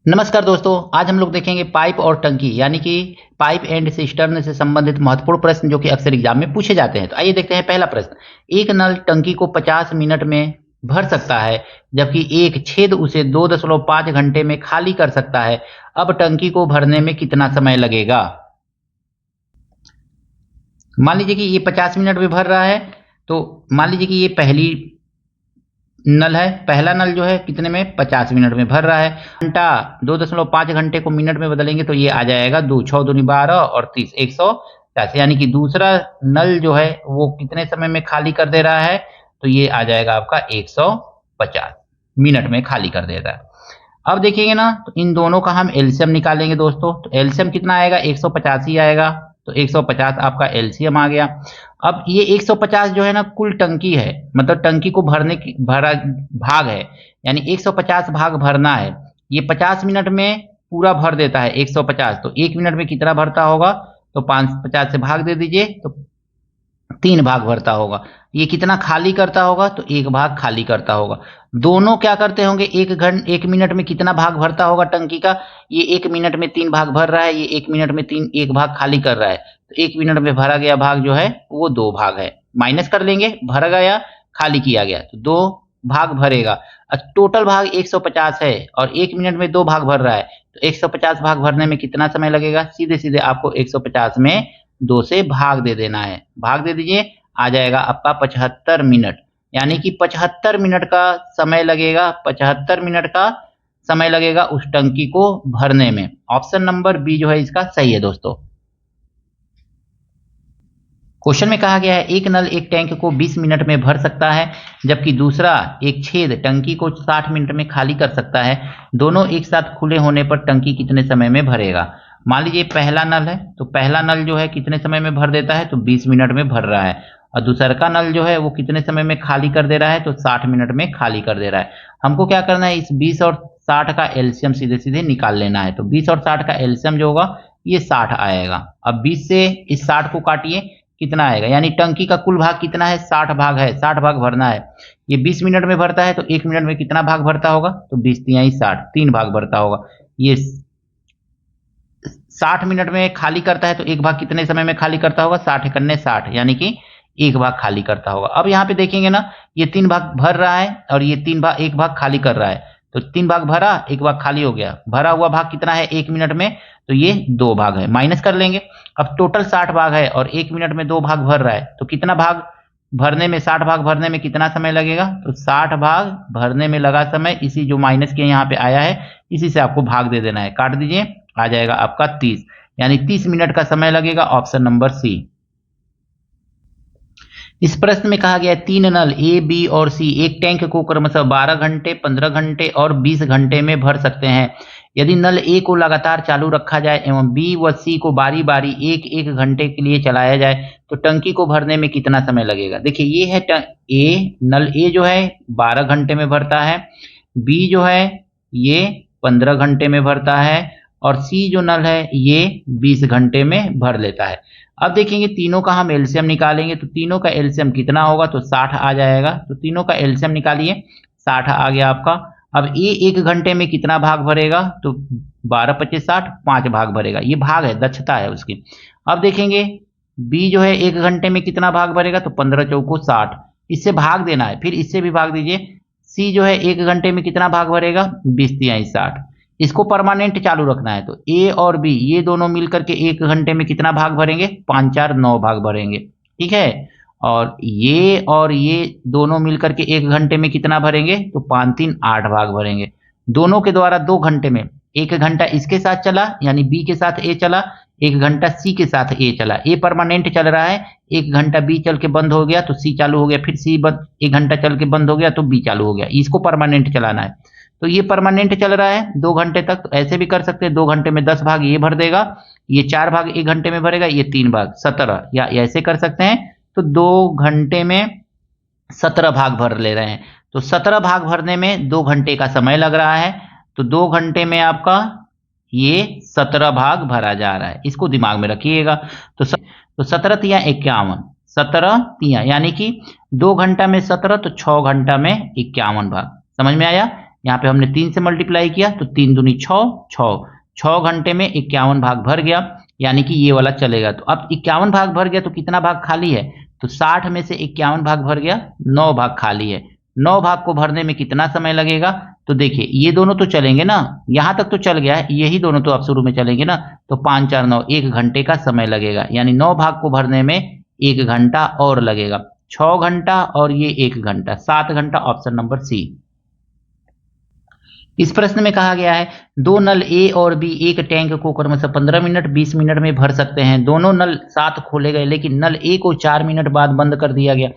नमस्कार दोस्तों, आज हम लोग देखेंगे पाइप और टंकी यानी कि पाइप एंड सिस्टर्न से संबंधित महत्वपूर्ण प्रश्न जो कि अक्सर एग्जाम में पूछे जाते हैं। तो आइए देखते हैं पहला प्रश्न। एक नल टंकी को 50 मिनट में भर सकता है, जबकि एक छेद उसे 2.5 घंटे में खाली कर सकता है। अब टंकी को भरने में कितना समय लगेगा? मान लीजिए कि ये 50 मिनट में भर रहा है, तो मान लीजिए कि ये पहली नल है। पहला नल जो है कितने में 50 मिनट में भर रहा है। घंटा 2.5 घंटे को मिनट में बदलेंगे तो ये आ जाएगा 2 6 दूनी 12 और 30 180, यानी कि दूसरा नल जो है वो कितने समय में खाली कर दे रहा है, तो ये आ जाएगा आपका 150 मिनट में खाली कर देता है। अब देखिएगा ना, तो इन दोनों का हम एलसीएम निकालेंगे दोस्तों। तो एलसीएम कितना आएगा? 150 ही आएगा। तो 150 आपका एलसीएम आ गया। अब ये 150 जो है ना कुल टंकी है, मतलब टंकी को भरने की भरा भाग है, यानी 150 भाग भरना है। ये 50 मिनट में पूरा भर देता है 150, तो 1 मिनट में कितना भरता होगा? तो 50 से भाग दे दीजिए, तो 3 भाग भरता होगा। ये कितना खाली करता होगा? तो 1 भाग खाली करता होगा। दोनों क्या करते होंगे? 1 मिनट में कितना भाग भरता होगा टंकी का? ये 1 मिनट में 3 भाग भर रहा है, ये 1 मिनट में 1 भाग खाली कर रहा है। तो 1 मिनट में भरा गया भाग जो है वो 2 भाग है। माइनस कर लेंगे, भरा गया खाली किया गया, तो 2 भाग भरेगा। टोटल भाग 150 है और 1 मिनट में 2 भाग भर रहा है, तो 150 भाग भरने में कितना समय लगेगा? सीधे सीधे आपको 150 में 2 से भाग दे देना है। भाग दे दीजिए, आ जाएगा आपका 75 मिनट, यानी कि 75 मिनट का समय लगेगा। 75 मिनट का समय लगेगा उस टंकी को भरने में। ऑप्शन नंबर बी जो है इसका सही है दोस्तों। क्वेश्चन में कहा गया है एक नल एक टैंक को 20 मिनट में भर सकता है, जबकि दूसरा एक छेद टंकी को 60 मिनट में खाली कर सकता है। दोनों एक साथ खुले होने पर टंकी कितने समय में भरेगा? मान लीजिए पहला नल है, तो पहला नल जो है कितने समय में भर देता है? तो 20 मिनट में भर रहा है। और दूसरा का नल जो है वो कितने समय में खाली कर दे रहा है? तो 60 मिनट में खाली कर दे रहा है। हमको क्या करना है? इस 20 और 60 का एलसीएम सीधे सीधे निकाल लेना है। तो 20 और 60 का एलसीएम जो होगा ये 60 आएगा। अब 20 से इस 60 को काटिए, कितना आएगा? यानी टंकी का कुल भाग कितना है? 60 भाग है, 60 भाग भरना है। ये 20 मिनट में भरता है, तो 1 मिनट में कितना भाग भरता होगा? तो 20 तिहाई 60, 3 भाग भरता होगा। ये 60 मिनट में खाली करता है, तो एक भाग कितने समय में खाली करता होगा? 60 एकन्ने 60, यानी कि एक भाग खाली करता होगा। अब यहाँ पे देखेंगे ना, ये 3 भाग भर रहा है और ये 3 भाग 1 भाग खाली कर रहा है। तो 3 भाग भरा, 1 भाग खाली हो गया। भरा हुआ भाग कितना है 1 मिनट में? तो ये 2 भाग है। माइनस कर लेंगे। अब टोटल 60 भाग है और 1 मिनट में 2 भाग भर रहा है, तो कितना भाग भरने में, 60 भाग भरने में कितना समय लगेगा? तो 60 भाग भरने में लगा समय, इसी जो माइनस के यहाँ पे आया है इसी से आपको भाग दे देना है। काट दीजिए, आ जाएगा आपका 30, यानी 30 मिनट का समय लगेगा। Option number C. इस प्रश्न में कहा गया है 3 नल ए, बी और सी एक टैंक को क्रमशः 12 घंटे, 15 घंटे और 20 घंटे में भर सकते हैं। यदि नल ए को लगातार चालू रखा जाए एवं बी व सी को बारी बारी एक एक घंटे के लिए चलाया जाए, तो टंकी को भरने में कितना समय लगेगा? देखिए ये है नल ए जो है 12 घंटे में भरता है, बी जो है ये 15 घंटे में भरता है और सी जो नल है ये 20 घंटे में भर लेता है। अब देखेंगे तीनों का हम एलसीएम निकालेंगे, तो तीनों का एलसीएम कितना होगा? तो 60 आ जाएगा। तो तीनों का एलसीएम निकालिए, 60 आ गया आपका। अब ये 1 घंटे में कितना भाग भरेगा? तो 12 25 60, 5 भाग भरेगा। ये भाग है, दक्षता है उसकी। अब देखेंगे बी जो है 1 घंटे में कितना भाग भरेगा? तो 15 चौको 60, इससे भाग देना है, फिर इससे भी भाग दीजिए। सी जो है 1 घंटे में कितना भाग भरेगा? 20 तिहाई 60। इसको परमानेंट चालू रखना है, तो ए और बी ये दोनों मिलकर के 1 घंटे में कितना भाग भरेंगे? 5 4 9 भाग भरेंगे, ठीक है। और ये दोनों मिलकर के 1 घंटे में कितना भरेंगे? तो 5 3 8 भाग भरेंगे। दोनों के द्वारा 2 घंटे में, 1 घंटा इसके साथ चला यानी बी के साथ ए चला, 1 घंटा सी के साथ ए चला। ए परमानेंट चल रहा है, 1 घंटा बी चल के बंद हो गया तो सी चालू हो गया, फिर सी 1 घंटा चल के बंद हो गया तो बी चालू हो गया। इसको परमानेंट चलाना है, तो ये परमानेंट चल रहा है 2 घंटे तक। तो ऐसे भी कर सकते हैं, 2 घंटे में 10 भाग ये भर देगा, ये 4 भाग 1 घंटे में भरेगा, ये 3 भाग 17, या ऐसे कर सकते हैं। तो 2 घंटे में 17 भाग भर ले रहे हैं, तो 17 भाग भरने में 2 घंटे का समय लग रहा है। तो 2 घंटे में आपका ये 17 भाग भरा जा रहा है, इसको दिमाग में रखिएगा। तो 17 तिया 51, 17 तिया यानी कि 2 घंटा में 17, तो 6 घंटा में 51 भाग। समझ में आया? यहाँ पे हमने 3 से मल्टीप्लाई किया तो 3 दूनी 6, 6 घंटे में 51 भाग भर गया, यानी कि ये वाला चलेगा। तो अब 51 भाग भर गया तो कितना भाग खाली है, तो 60 में से 51 भाग भर गया, 9 भाग खाली है। 9 भाग को भरने में कितना समय लगेगा, तो देखिए ये दोनों तो चलेंगे ना, यहां तक तो चल गया है, यही दोनों तो अब शुरू में चलेंगे ना, तो 5 4 9, 1 घंटे का समय लगेगा, यानी 9 भाग को भरने में 1 घंटा और लगेगा, 6 घंटा और ये 1 घंटा, 7 घंटा, ऑप्शन नंबर सी। इस प्रश्न में कहा गया है दो नल ए और बी एक टैंक को क्रमशः 15 मिनट 20 मिनट में भर सकते हैं। दोनों नल साथ खोले गए लेकिन नल ए को 4 मिनट बाद बंद कर दिया गया।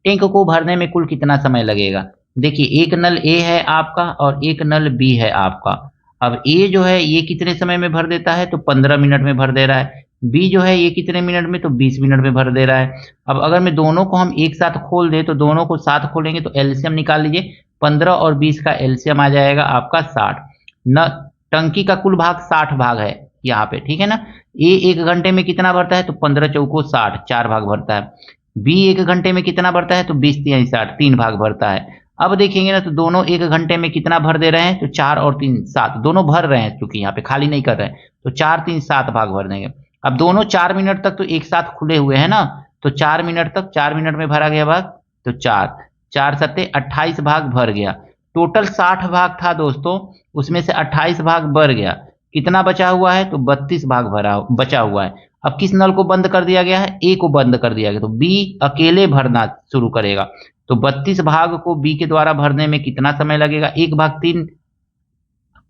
टैंक को भरने में कुल कितना समय लगेगा। देखिए एक नल ए है आपका और एक नल बी है आपका। अब ए जो है ये कितने समय में भर देता है, तो 15 मिनट में भर दे रहा है। बी जो है ये कितने मिनट में, तो 20 मिनट में भर दे रहा है। अब अगर मैं दोनों को हम एक साथ खोल दे तो दोनों को साथ खोलेंगे तो एलसीएम निकाल लीजिए। 15 और 20 का एलसीएम आ जाएगा आपका 60। न टंकी का कुल भाग 60 भाग है यहाँ पे, ठीक है ना। ए 1 घंटे में कितना भरता है, तो 15 चौको 60, 4 भाग भरता है। बी 1 घंटे में कितना भरता है, तो 20 3 60, 3 भाग भरता है। अब देखेंगे ना तो दोनों 1 घंटे में कितना भर दे रहे हैं, तो 4 और 3 7, दोनों भर रहे हैं क्योंकि यहाँ पे खाली नहीं कर रहे हैं, तो 4 3 7 भाग भर देंगे। अब दोनों 4 मिनट तक तो एक साथ खुले हुए हैं ना, तो 4 मिनट तक, 4 मिनट में भरा गया भाग, तो 4 4 सत्ते 28 भाग भर गया। टोटल 60 भाग था दोस्तों, उसमें से 28 भाग भर गया, कितना बचा हुआ है, तो 32 भाग भरा बचा हुआ है। अब किस नल को बंद कर दिया गया है, ए को बंद कर दिया गया, तो बी अकेले भरना शुरू करेगा। तो 32 भाग को बी के द्वारा भरने में कितना समय लगेगा, 1 भाग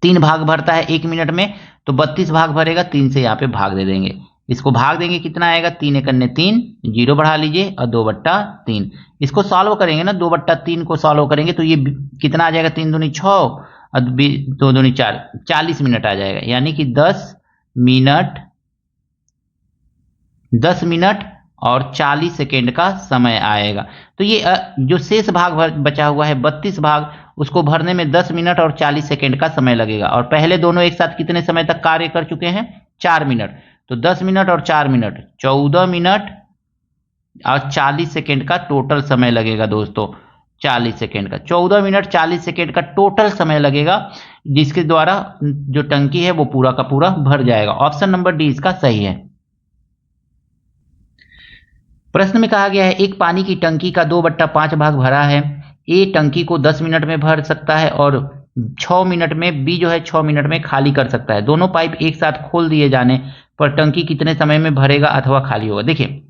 3 भाग भरता है 1 मिनट में, तो 32 भाग भरेगा, 3 से यहाँ पे भाग दे देंगे। इसको भाग देंगे कितना आएगा, 3 1 3, 0 बढ़ा लीजिए और 2/3। इसको सॉल्व करेंगे ना, 2/3 को सॉल्व करेंगे तो ये कितना आ जाएगा, 3 दूनी 6 और 2 दूनी 4, 40 मिनट आ जाएगा, यानी कि 10 मिनट और 40 सेकेंड का समय आएगा। तो ये जो शेष भाग बचा हुआ है 32 भाग, उसको भरने में 10 मिनट और 40 सेकेंड का समय लगेगा। और पहले दोनों एक साथ कितने समय तक कार्य कर चुके हैं, 4 मिनट, तो 10 मिनट और 4 मिनट 14 मिनट और 40 सेकेंड का टोटल समय लगेगा दोस्तों। 40 सेकेंड का, 14 मिनट 40 सेकेंड का टोटल समय लगेगा, जिसके द्वारा जो टंकी है वो पूरा का पूरा भर जाएगा। ऑप्शन नंबर डी इसका सही है। प्रश्न में कहा गया है एक पानी की टंकी का 2/5 भाग भरा है। ए टंकी को 10 मिनट में भर सकता है और 6 मिनट में, बी जो है 6 मिनट में खाली कर सकता है। दोनों पाइप एक साथ खोल दिए जाने पर टंकी कितने समय में भरेगा अथवा खाली होगा। देखिए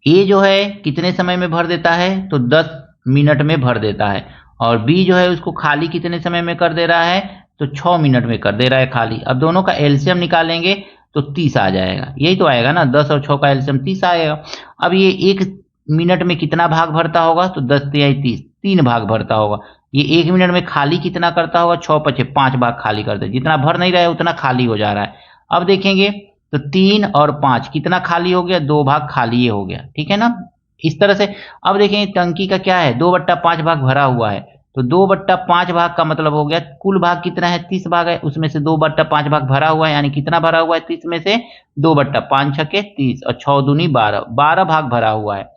ए जो है कितने समय में भर देता है, तो 10 मिनट में भर देता है, और बी जो है उसको खाली कितने समय में कर दे रहा है, तो 6 मिनट में कर दे रहा है खाली। अब दोनों का एलसीएम निकालेंगे तो 30 आ जाएगा, यही तो आएगा ना, 10 और 6 का एलसीएम 30 आएगा। अब ये 1 मिनट में कितना भाग भरता होगा, तो 10 3 30, 3 भाग भरता होगा। ये 1 मिनट में खाली कितना करता होगा, 6 5 5 भाग खाली करते, जितना भर नहीं रहा है उतना खाली हो जा रहा है। अब देखेंगे तो 3 और 5 कितना खाली हो गया, 2 भाग खाली ये हो गया, ठीक है ना, इस तरह से। अब देखेंगे टंकी का क्या है, 2/5 भाग भरा हुआ है, तो 2/5 भाग का मतलब हो गया कुल भाग कितना है, 30 भाग है, उसमें से 2/5 भाग भरा हुआ है, यानी कितना भरा हुआ है, 30 में से 2/5 6 30 और 6 दूनी 12 भाग भरा हुआ है।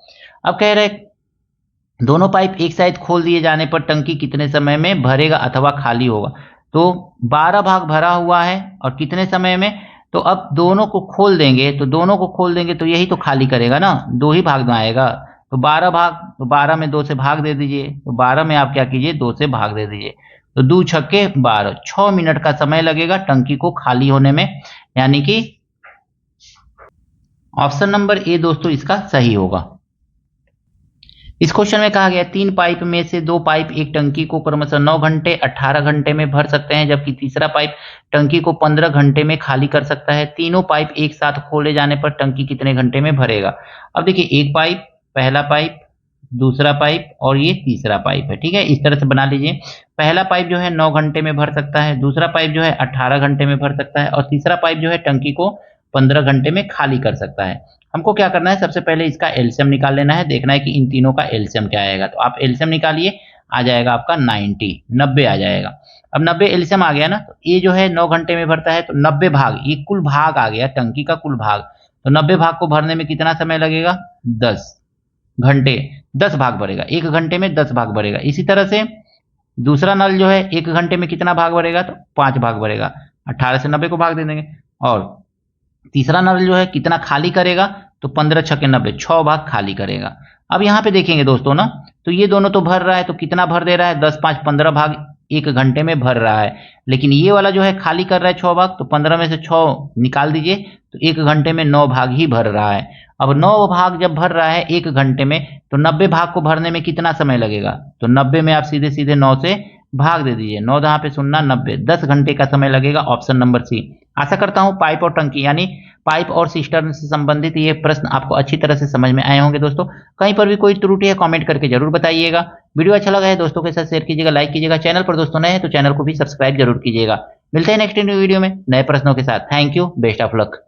अब कह रहे दोनों पाइप एक साइड खोल दिए जाने पर टंकी कितने समय में भरेगा अथवा खाली होगा। तो 12 भाग भरा हुआ है और कितने समय में, तो अब दोनों को खोल देंगे, तो यही तो खाली करेगा ना, 2 ही भाग में आएगा। तो 12 भाग, तो 12 में 2 से भाग दे दीजिए, तो 12 में आप क्या कीजिए, 2 से भाग दे दीजिए, तो 2 छक्के 12, 6 मिनट का समय लगेगा टंकी को खाली होने में, यानी कि ऑप्शन नंबर ए दोस्तों इसका सही होगा। इस क्वेश्चन में कहा गया 3 पाइप में से 2 पाइप एक टंकी को क्रमशः 9 घंटे 18 घंटे में भर सकते हैं, जबकि तीसरा पाइप टंकी को 15 घंटे में खाली कर सकता है। तीनों पाइप एक साथ खोले जाने पर टंकी कितने घंटे में भरेगा। अब देखिए एक पाइप, पहला पाइप, दूसरा पाइप और ये तीसरा पाइप है, ठीक है, इस तरह से बना लीजिए। पहला पाइप जो है 9 घंटे में भर सकता है, दूसरा पाइप जो है 18 घंटे में भर सकता है और तीसरा पाइप जो है टंकी को 15 घंटे में खाली कर सकता है। हमको क्या करना है, सबसे पहले इसका एलसीएम निकाल लेना है, देखना है कि इन तीनों का एलसीएम क्या आएगा। तो आप एलसीएम निकालिए, आ जाएगा आपका 90 आ जाएगा। अब 90 एलसीएम आ गया ना, तो ये जो है 9 घंटे में भरता है, तो 90 भाग, ये कुल भाग आ गया टंकी का कुल भाग, तो 90 भाग को भरने में कितना समय लगेगा, 10 घंटे, 10 भाग भरेगा, 1 घंटे में 10 भाग भरेगा। इसी तरह से दूसरा नल जो है 1 घंटे में कितना भाग भरेगा, तो 5 भाग भरेगा, 18 से 90 को भाग दे देंगे। और तीसरा नल जो है कितना खाली करेगा, तो 15 छक्के 90, 6 भाग खाली करेगा। अब यहाँ पे देखेंगे दोस्तों ना, तो ये दोनों तो भर रहा है, तो कितना भर दे रहा है, 10 5 15 भाग 1 घंटे में भर रहा है। लेकिन ये वाला जो है खाली कर रहा है 6 भाग, तो 15 में से 6 निकाल दीजिए, तो 1 घंटे में 9 भाग ही भर रहा है। अब 9 भाग जब भर रहा है 1 घंटे में, तो 90 भाग को भरने में कितना समय लगेगा, तो 90 में आप सीधे सीधे 9 से भाग दे दीजिए, 9 दहा पे 0 90, 10 घंटे का समय लगेगा, ऑप्शन नंबर सी। आशा करता हूं पाइप और टंकी यानी पाइप और सिस्टर्न से संबंधित ये प्रश्न आपको अच्छी तरह से समझ में आए होंगे दोस्तों। कहीं पर भी कोई त्रुटि है कमेंट करके जरूर बताइएगा। वीडियो अच्छा लगा है दोस्तों के साथ शेयर कीजिएगा, लाइक कीजिएगा। चैनल पर दोस्तों नए हैं तो चैनल को भी सब्सक्राइब जरूर कीजिएगा। मिलते हैं नेक्स्ट वीडियो में नए प्रश्नों के साथ। Thank you, best of luck.